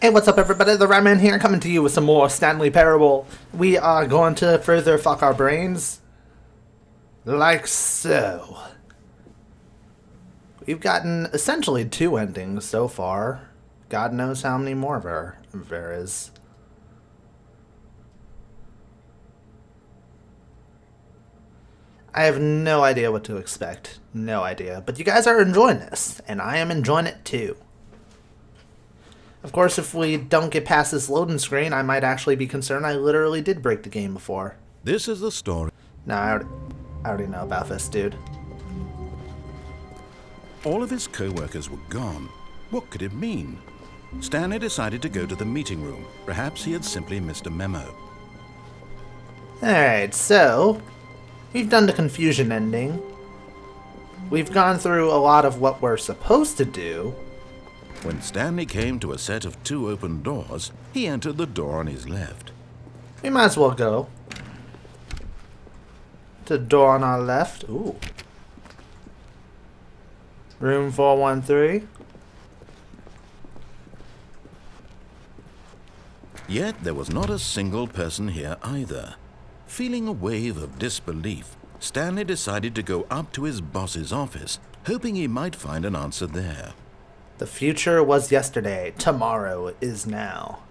Hey, what's up everybody, the Ratman here, coming to you with some more Stanley Parable. We are going to further fuck our brains. Like so. We've gotten essentially 2 endings so far. God knows how many more there is. I have no idea what to expect. No idea. But you guys are enjoying this, and I am enjoying it too. Of course, if we don't get past this loading screen, I might actually be concerned I literally did break the game before. This is the story. No, I already know about this, dude. All of his co-workers were gone. What could it mean? Stanley decided to go to the meeting room. Perhaps he had simply missed a memo. Alright, so we've done the confusion ending. We've gone through a lot of what we're supposed to do. When Stanley came to a set of 2 open doors, he entered the door on his left. We might as well go to the door on our left. Ooh. Room 413. Yet there was not a single person here either. Feeling a wave of disbelief, Stanley decided to go up to his boss's office, hoping he might find an answer there. The future was yesterday. Tomorrow is now.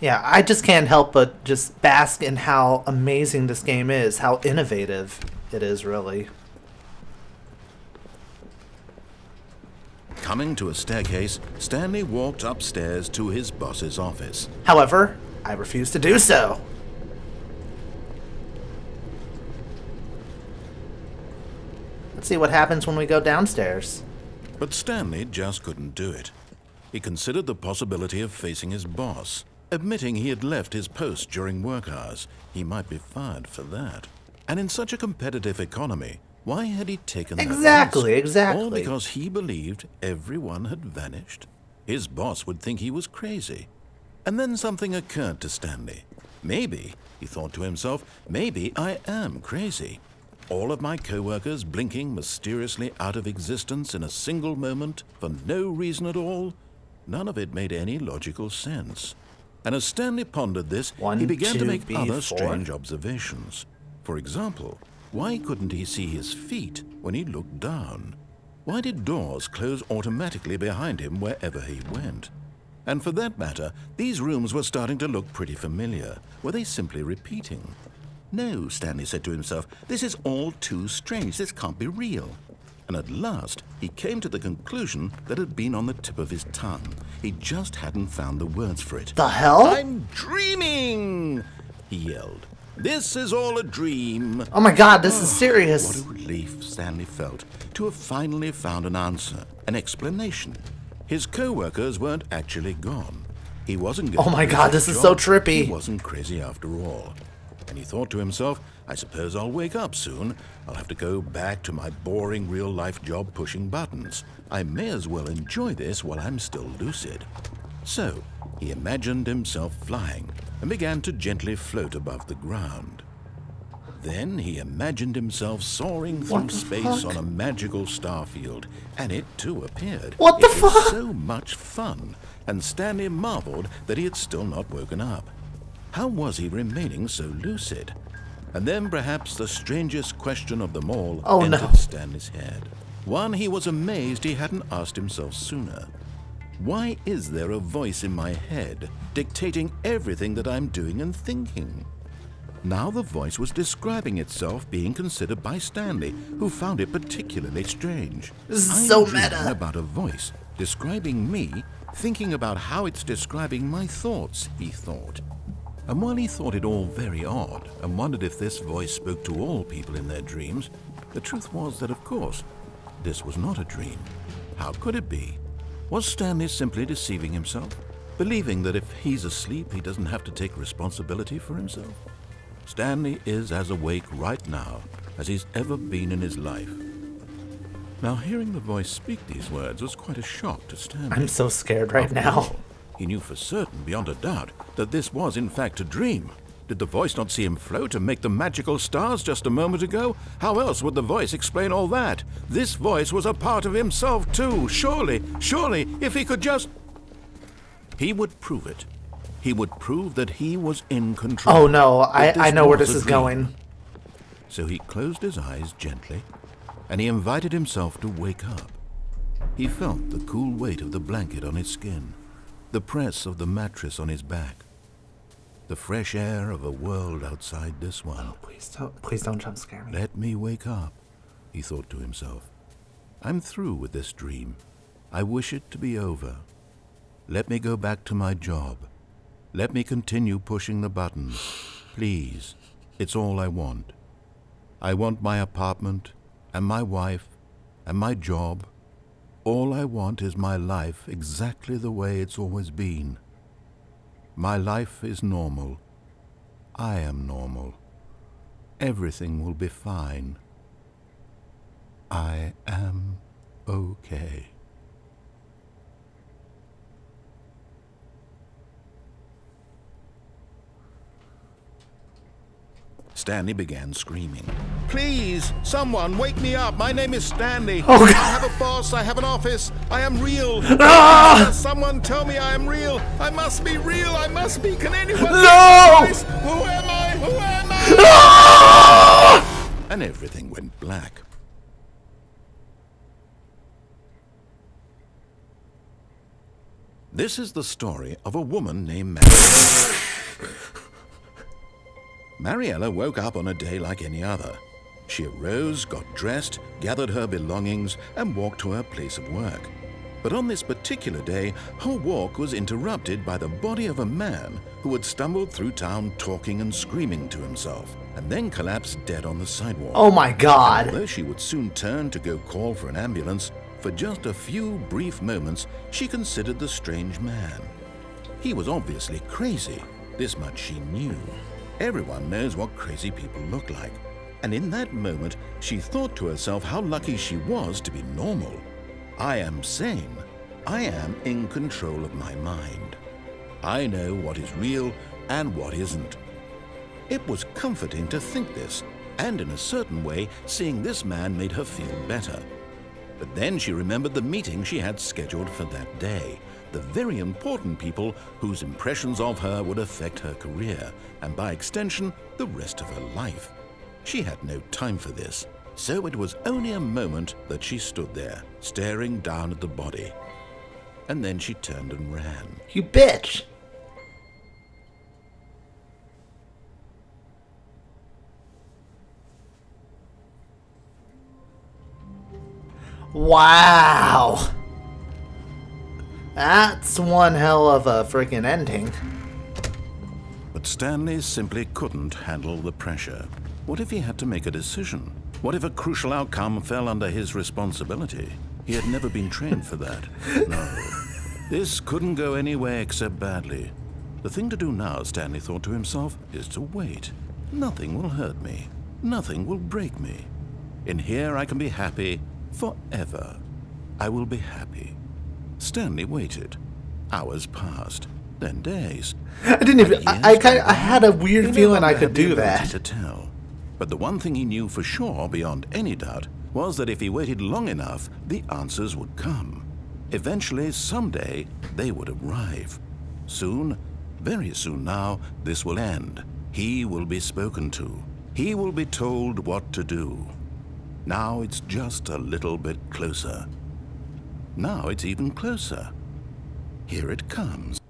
Yeah, I just can't help but just bask in how amazing this game is, how innovative it is, really. Coming to a staircase, Stanley walked upstairs to his boss's office. However, I refuse to do so. Let's see what happens when we go downstairs. But Stanley just couldn't do it. He considered the possibility of facing his boss. Admitting he had left his post during work hours, he might be fired for that. And in such a competitive economy, why had he taken that risk? Exactly. All because he believed everyone had vanished? His boss would think he was crazy. And then something occurred to Stanley. Maybe, he thought to himself, maybe I am crazy. All of my co-workers blinking mysteriously out of existence in a single moment for no reason at all? None of it made any logical sense. And as Stanley pondered this, he began to make other strange observations. For example, why couldn't he see his feet when he looked down? Why did doors close automatically behind him wherever he went? And for that matter, these rooms were starting to look pretty familiar. Were they simply repeating? No, Stanley said to himself, this is all too strange. This can't be real. And at last, he came to the conclusion that had been on the tip of his tongue. He just hadn't found the words for it. The hell? I'm dreaming, he yelled. This is all a dream. Oh my god, this is serious. What a relief Stanley felt to have finally found an answer, an explanation. His co-workers weren't actually gone. He wasn't going Oh my god, this is so trippy. He wasn't crazy after all. And he thought to himself, I suppose I'll wake up soon. I'll have to go back to my boring real-life job pushing buttons. I may as well enjoy this while I'm still lucid. So, he imagined himself flying and began to gently float above the ground. Then he imagined himself soaring through space on a magical starfield, and it too appeared. What the fuck? It was so much fun, and Stanley marveled that he had still not woken up. How was he remaining so lucid? And then perhaps the strangest question of them all entered Stanley's head. One he was amazed he hadn't asked himself sooner. Why is there a voice in my head dictating everything that I'm doing and thinking? Now the voice was describing itself being considered by Stanley, who found it particularly strange. This is so meta. I'm about a voice describing me, thinking about how it's describing my thoughts, he thought. And while he thought it all very odd and wondered if this voice spoke to all people in their dreams, the truth was that, of course, this was not a dream. How could it be? Was Stanley simply deceiving himself, believing that if he's asleep, he doesn't have to take responsibility for himself? Stanley is as awake right now as he's ever been in his life. Now, hearing the voice speak these words was quite a shock to Stanley. I'm so scared right now. He knew for certain, beyond a doubt, that this was in fact a dream. Did the voice not see him float and make the magical stars just a moment ago? How else would the voice explain all that? This voice was a part of himself too. Surely, if he could just... He would prove it. He would prove that he was in control. Oh no, I know where this is going. So he closed his eyes gently, and he invited himself to wake up. He felt the cool weight of the blanket on his skin, the press of the mattress on his back, the fresh air of a world outside this one. Oh, please don't jump scare me. Let me wake up, he thought to himself. I'm through with this dream. I wish it to be over. Let me go back to my job. Let me continue pushing the buttons. Please, it's all I want. I want my apartment, and my wife, and my job. All I want is my life exactly the way it's always been. My life is normal. I am normal. Everything will be fine. I am okay. Stanley began screaming. Please, someone, wake me up. My name is Stanley. Oh, God. I have a boss. I have an office. I am real. Ah! Someone tell me I am real. I must be real. I must be. Can anyone? No! Who am I? Who am I? Ah! And everything went black. This is the story of a woman named Mariella. Mariella woke up on a day like any other. She arose, got dressed, gathered her belongings, and walked to her place of work. But on this particular day, her walk was interrupted by the body of a man who had stumbled through town talking and screaming to himself, and then collapsed dead on the sidewalk. Oh my God. Although she would soon turn to go call for an ambulance, for just a few brief moments, she considered the strange man. He was obviously crazy. This much she knew. Everyone knows what crazy people look like. And in that moment, she thought to herself how lucky she was to be normal. I am sane. I am in control of my mind. I know what is real and what isn't. It was comforting to think this, and in a certain way, seeing this man made her feel better. But then she remembered the meeting she had scheduled for that day, the very important people whose impressions of her would affect her career, and by extension, the rest of her life. She had no time for this, so it was only a moment that she stood there, staring down at the body. And then she turned and ran. You bitch! Wow! That's one hell of a freaking ending. But Stanley simply couldn't handle the pressure. What if he had to make a decision? What if a crucial outcome fell under his responsibility? He had never been trained for that. No. This couldn't go anywhere except badly. The thing to do now, Stanley thought to himself, is to wait. Nothing will hurt me. Nothing will break me. In here I can be happy forever. I will be happy. Stanley waited. Hours passed, then days. I didn't even. I had a weird feeling I could do that. To tell. But the one thing he knew for sure, beyond any doubt, was that if he waited long enough, the answers would come. Eventually, someday, they would arrive. Soon, very soon now, this will end. He will be spoken to. He will be told what to do. Now it's just a little bit closer. Now it's even closer. Here it comes.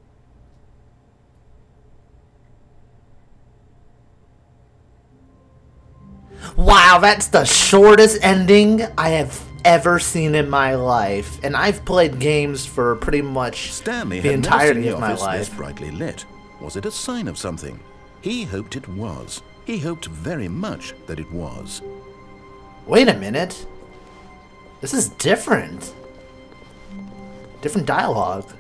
Wow, that's the shortest ending I have ever seen in my life. And I've played games for pretty much Stanley the had entirety never of seen the my office life. this brightly lit. Was it a sign of something? He hoped it was. He hoped very much that it was. Wait a minute. This is different. Different dialogue.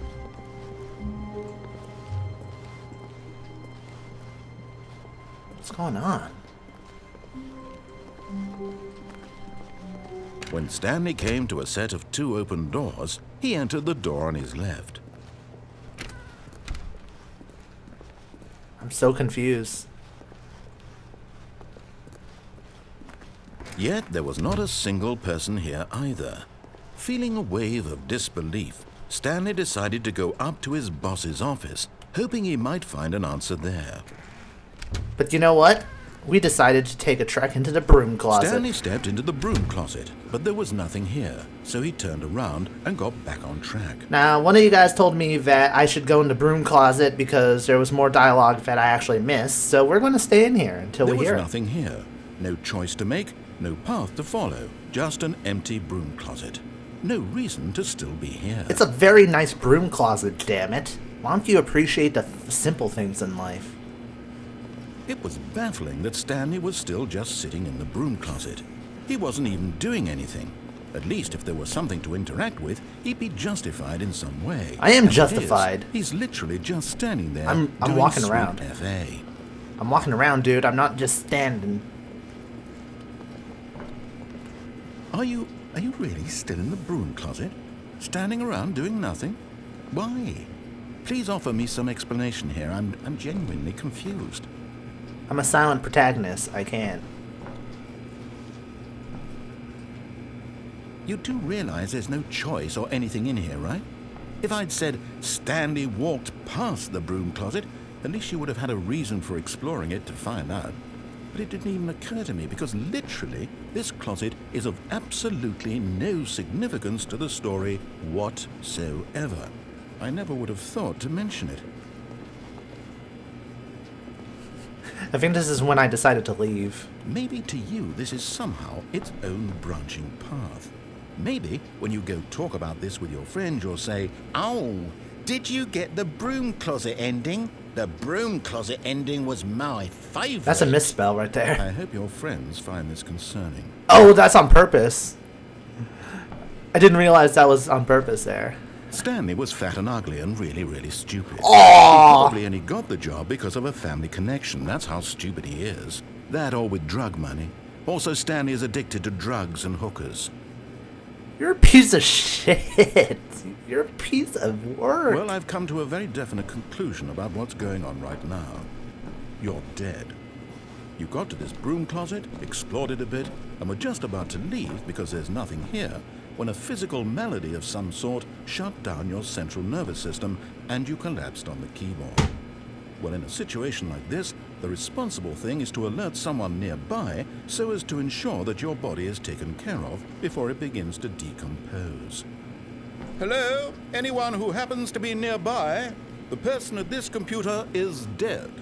What's going on? When Stanley came to a set of 2 open doors, he entered the door on his left. I'm so confused. Yet there was not a single person here either. Feeling a wave of disbelief, Stanley decided to go up to his boss's office, hoping he might find an answer there. But you know what? We decided to take a trek into the broom closet. Stanley stepped into the broom closet, but there was nothing here, so he turned around and got back on track. Now, one of you guys told me that I should go in the broom closet because there was more dialogue that I actually missed, so we're going to stay in here until we hear it. There was nothing here. No choice to make, no path to follow, just an empty broom closet. No reason to still be here. It's a very nice broom closet, damn it. Why don't you appreciate the simple things in life? It was baffling that Stanley was still just sitting in the broom closet. He wasn't even doing anything. At least if there was something to interact with, he'd be justified in some way. I am justified. He's literally just standing there. I'm walking around. FA. I'm walking around, dude. I'm not just standing. Are you really still in the broom closet? Standing around doing nothing? Why? Please offer me some explanation here. I'm genuinely confused. I'm a silent protagonist. I can't. You do realize there's no choice or anything in here, right? If I'd said Stanley walked past the broom closet, at least you would have had a reason for exploring it to find out. But it didn't even occur to me because literally this closet is of absolutely no significance to the story whatsoever. I never would have thought to mention it. I think this is when I decided to leave. Maybe to you this is somehow its own branching path. Maybe when you go talk about this with your friend, you'll say, "Oh, did you get the broom closet ending? The broom closet ending was my favorite." That's a misspell right there. I hope your friends find this concerning. Oh, that's on purpose. I didn't realize that was on purpose there. Stanley was fat and ugly and really, really stupid. Aww. He probably only got the job because of a family connection. That's how stupid he is. That or with drug money. Also, Stanley is addicted to drugs and hookers. You're a piece of shit. You're a piece of work. Well, I've come to a very definite conclusion about what's going on right now. You're dead. You got to this broom closet, explored it a bit, and were just about to leave because there's nothing here, when a physical malady of some sort shut down your central nervous system and you collapsed on the keyboard. Well, in a situation like this, the responsible thing is to alert someone nearby so as to ensure that your body is taken care of before it begins to decompose. Hello? Anyone who happens to be nearby? The person at this computer is dead.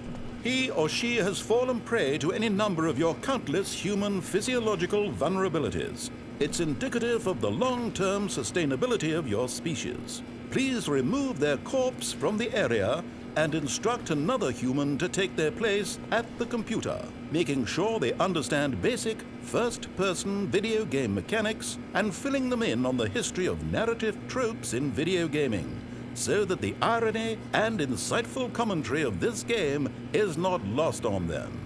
He or she has fallen prey to any number of your countless human physiological vulnerabilities. It's indicative of the long-term sustainability of your species. Please remove their corpse from the area and instruct another human to take their place at the computer, making sure they understand basic first-person video game mechanics and filling them in on the history of narrative tropes in video gaming, so that the irony and insightful commentary of this game is not lost on them.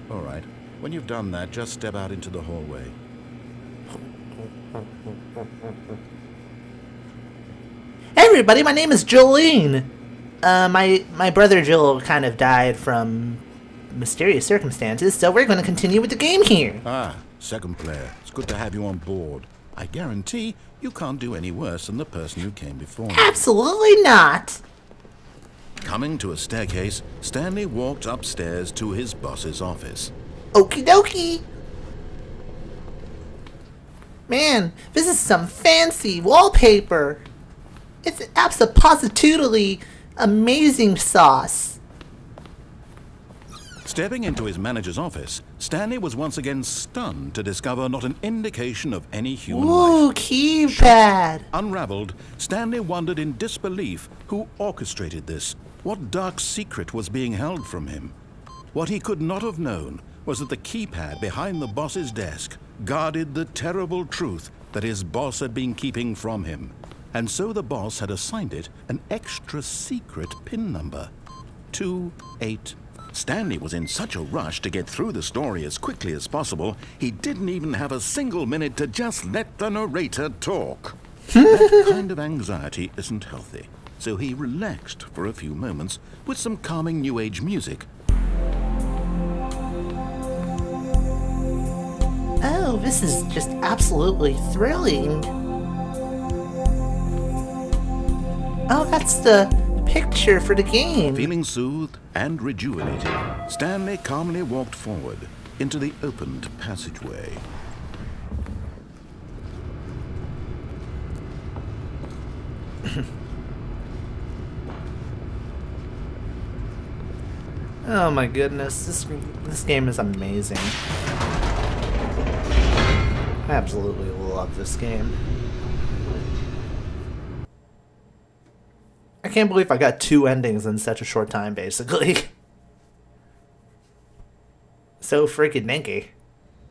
All right, when you've done that, just step out into the hallway. Hey everybody, my name is Jolene. My brother Joel kind of died from mysterious circumstances, so we're going to continue with the game here. Ah, second player. It's good to have you on board. I guarantee you can't do any worse than the person who came before you. Absolutely not. Coming to a staircase, Stanley walked upstairs to his boss's office. Okie dokie. Man, this is some fancy wallpaper. It's absolutely amazing sauce. Stepping into his manager's office, Stanley was once again stunned to discover not an indication of any human Ooh, life. keypad. Unraveled, Stanley wondered in disbelief who orchestrated this. What dark secret was being held from him? What he could not have known was that the keypad behind the boss's desk guarded the terrible truth that his boss had been keeping from him. And so the boss had assigned it an extra secret PIN number. 28. Stanley was in such a rush to get through the story as quickly as possible, he didn't even have a single minute to just let the narrator talk. That kind of anxiety isn't healthy, so he relaxed for a few moments with some calming New Age music. Oh, this is just absolutely thrilling. Oh, that's the picture for the game. Feeling soothed and rejuvenated, Stanley calmly walked forward into the opened passageway. Oh my goodness, this game is amazing. I absolutely love this game. I can't believe I got 2 endings in such a short time, basically. So freaking dinky.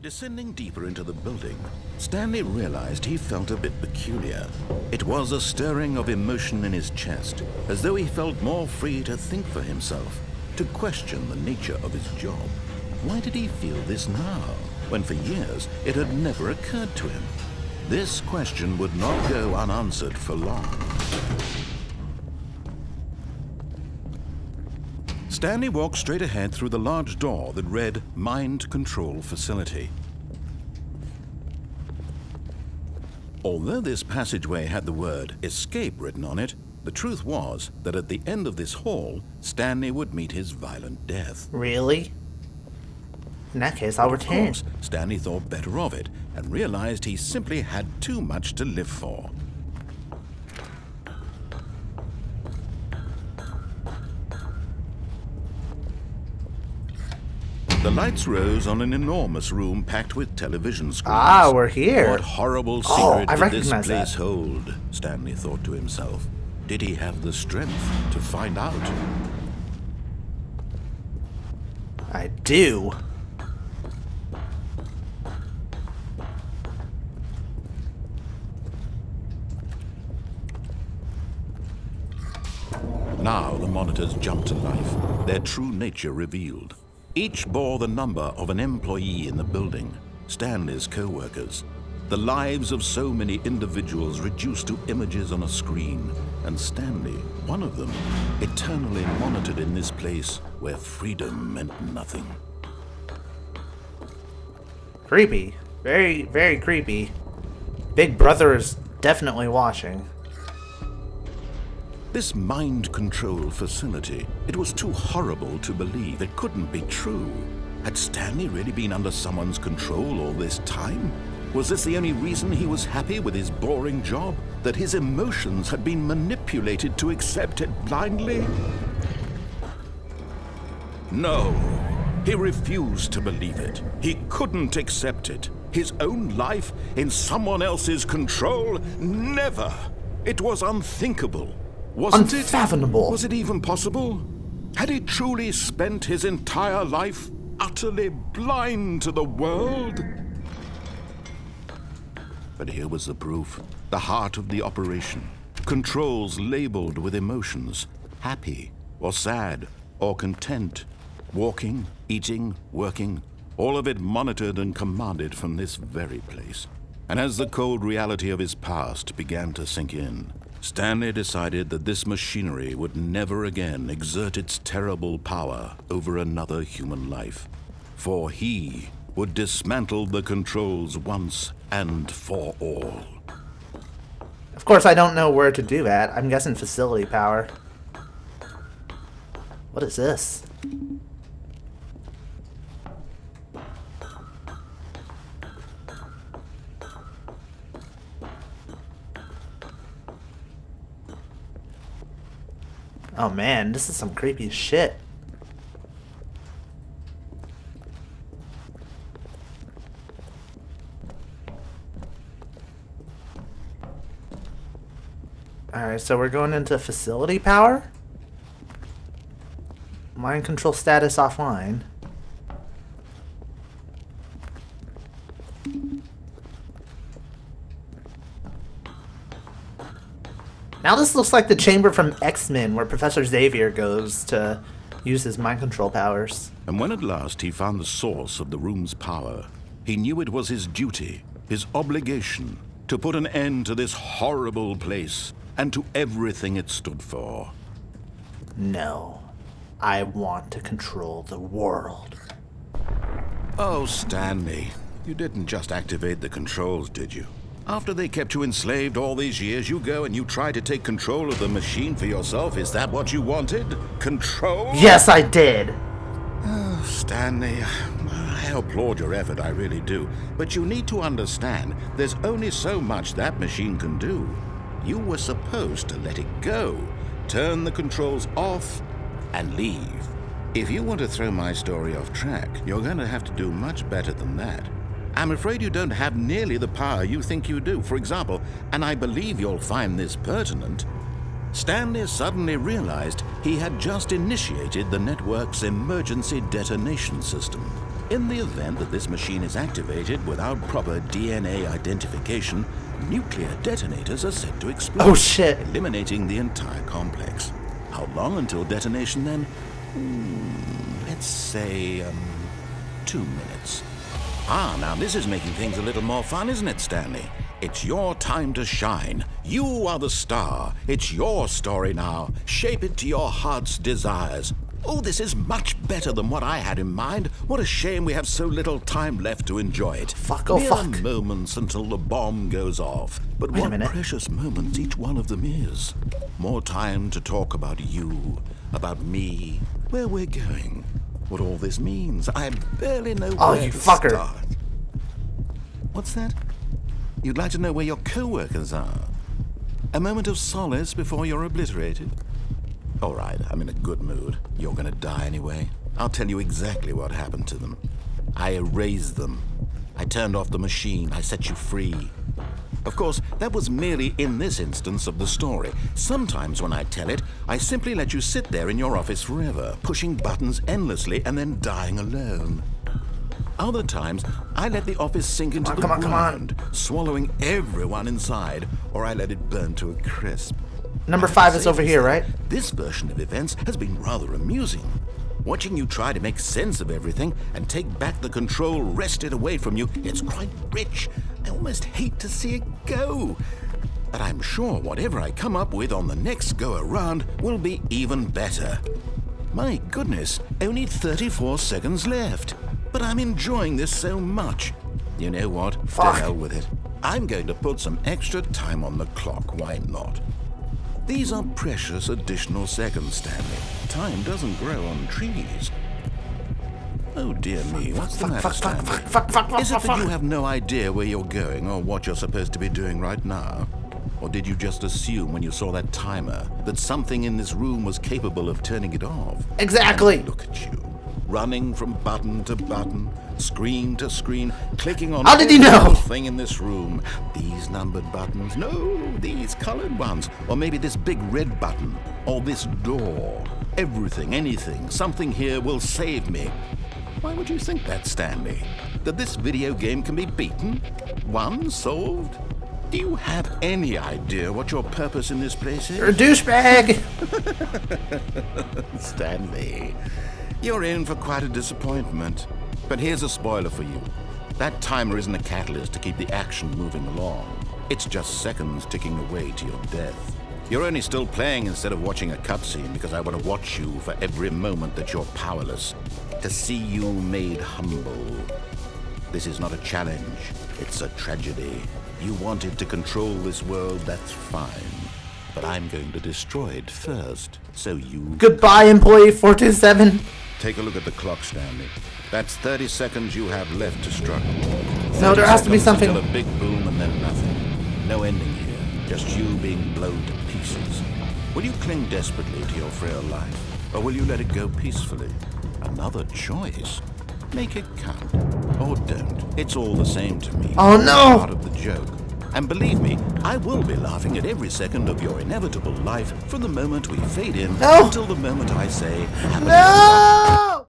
Descending deeper into the building, Stanley realized he felt a bit peculiar. It was a stirring of emotion in his chest, as though he felt more free to think for himself, to question the nature of his job. Why did he feel this now, when for years it had never occurred to him? This question would not go unanswered for long. Stanley walked straight ahead through the large door that read Mind Control Facility. Although this passageway had the word Escape written on it, the truth was that at the end of this hall, Stanley would meet his violent death. Really? In that case, I'll return. Of course, Stanley thought better of it and realized he simply had too much to live for. The lights rose on an enormous room packed with television screens. Ah, we're here. What horrible secret I did this recognize place that. hold? Stanley thought to himself. Did he have the strength to find out? I do. Now the monitors jumped to life, their true nature revealed. Each bore the number of an employee in the building, Stanley's co-workers. The lives of so many individuals reduced to images on a screen, and Stanley, one of them, eternally monitored in this place where freedom meant nothing. Creepy. Very, very creepy. Big Brother is definitely watching. This mind control facility, it was too horrible to believe. It couldn't be true. Had Stanley really been under someone's control all this time? Was this the only reason he was happy with his boring job? That his emotions had been manipulated to accept it blindly? No, he refused to believe it. He couldn't accept it. His own life in someone else's control? Never! It was unthinkable. Wasn't it? Unfathomable. Was it even possible? Had he truly spent his entire life utterly blind to the world? But here was the proof. The heart of the operation. Controls labeled with emotions. Happy, or sad, or content. Walking, eating, working. All of it monitored and commanded from this very place. And as the cold reality of his past began to sink in, Stanley decided that this machinery would never again exert its terrible power over another human life. For he would dismantle the controls once and for all. Of course, I don't know where to do that. I'm guessing facility power. What is this? Oh man, this is some creepy shit. Alright, so we're going into facility power? Mind control status offline. Now this looks like the chamber from X-Men where Professor Xavier goes to use his mind control powers. And when at last he found the source of the room's power, he knew it was his duty, his obligation, to put an end to this horrible place and to everything it stood for. No, I want to control the world. Oh, Stanley, You didn't just activate the controls, did you? After they kept you enslaved all these years, you go and you try to take control of the machine for yourself. Is that what you wanted? Control? Yes, I did. Oh, Stanley, I applaud your effort, I really do. But you need to understand, there's only so much that machine can do. You were supposed to let it go, turn the controls off, and leave. If you want to throw my story off track, you're going to have to do much better than that. I'm afraid you don't have nearly the power you think you do. For example, and I believe you'll find this pertinent, Stanley suddenly realized he had just initiated the network's emergency detonation system. In the event that this machine is activated without proper DNA identification, nuclear detonators are set to explode, Oh shit. eliminating the entire complex. How long until detonation then? Let's say, 2 minutes. Ah, now this is making things a little more fun, isn't it, Stanley? It's your time to shine. You are the star. It's your story now. Shape it to your heart's desires. Oh, this is much better than what I had in mind. What a shame we have so little time left to enjoy it. Fuck, oh Mere fuck. moments until the bomb goes off. But Wait a what minute. precious moments each one of them is. More time to talk about you, about me, where we're going, what all this means. I barely know Oh, where you to fucker. start. What's that? You'd like to know where your co-workers are? A moment of solace before you're obliterated? All right, I'm in a good mood. You're gonna die anyway. I'll tell you exactly what happened to them. I erased them. I turned off the machine. I set you free. Of course, that was merely in this instance of the story. Sometimes when I tell it, I simply let you sit there in your office forever, pushing buttons endlessly and then dying alone. Other times, I let the office sink into the ground, swallowing everyone inside, or I let it burn to a crisp. Number 5 is over here, right? This version of events has been rather amusing. Watching you try to make sense of everything and take back the control wrested away from you, it's quite rich. I almost hate to see it go. But I'm sure whatever I come up with on the next go-around will be even better. My goodness, only 34 seconds left. But I'm enjoying this so much. You know what? Fuck. To hell with it. I'm going to put some extra time on the clock. Why not? These are precious additional seconds, Stanley. Time doesn't grow on trees. Oh dear me, what's the matter, Stanley? Is it that you have no idea where you're going or what you're supposed to be doing right now? Or did you just assume when you saw that timer that something in this room was capable of turning it off? Exactly. And look at you, running from button to button, screen to screen, clicking on How did you know? everything in this room. These numbered buttons, no, these colored ones, or maybe this big red button, or this door. Everything, anything, something here will save me. Why would you think that, Stanley? That this video game can be beaten? Won? Solved? Do you have any idea what your purpose in this place is? You're a douchebag. Stanley, you're in for quite a disappointment. But here's a spoiler for you. That timer isn't a catalyst to keep the action moving along. It's just seconds ticking away to your death. You're only still playing instead of watching a cutscene because I want to watch you for every moment that you're powerless. To see you made humble. This is not a challenge. It's a tragedy. You wanted to control this world, that's fine. But I'm going to destroy it first, so you... Goodbye, employee 427. Take a look at the clock, Stanley. That's 30 seconds you have left to struggle. No, there has to be something. Until a big boom and then nothing. No ending here. Just you being blown to pieces. Will you cling desperately to your frail life, or will you let it go peacefully? Another choice. Make it count, or don't. It's all the same to me. Oh no! Part of the joke. And believe me, I will be laughing at every second of your inevitable life from the moment we fade in No! until the moment I say, have a No!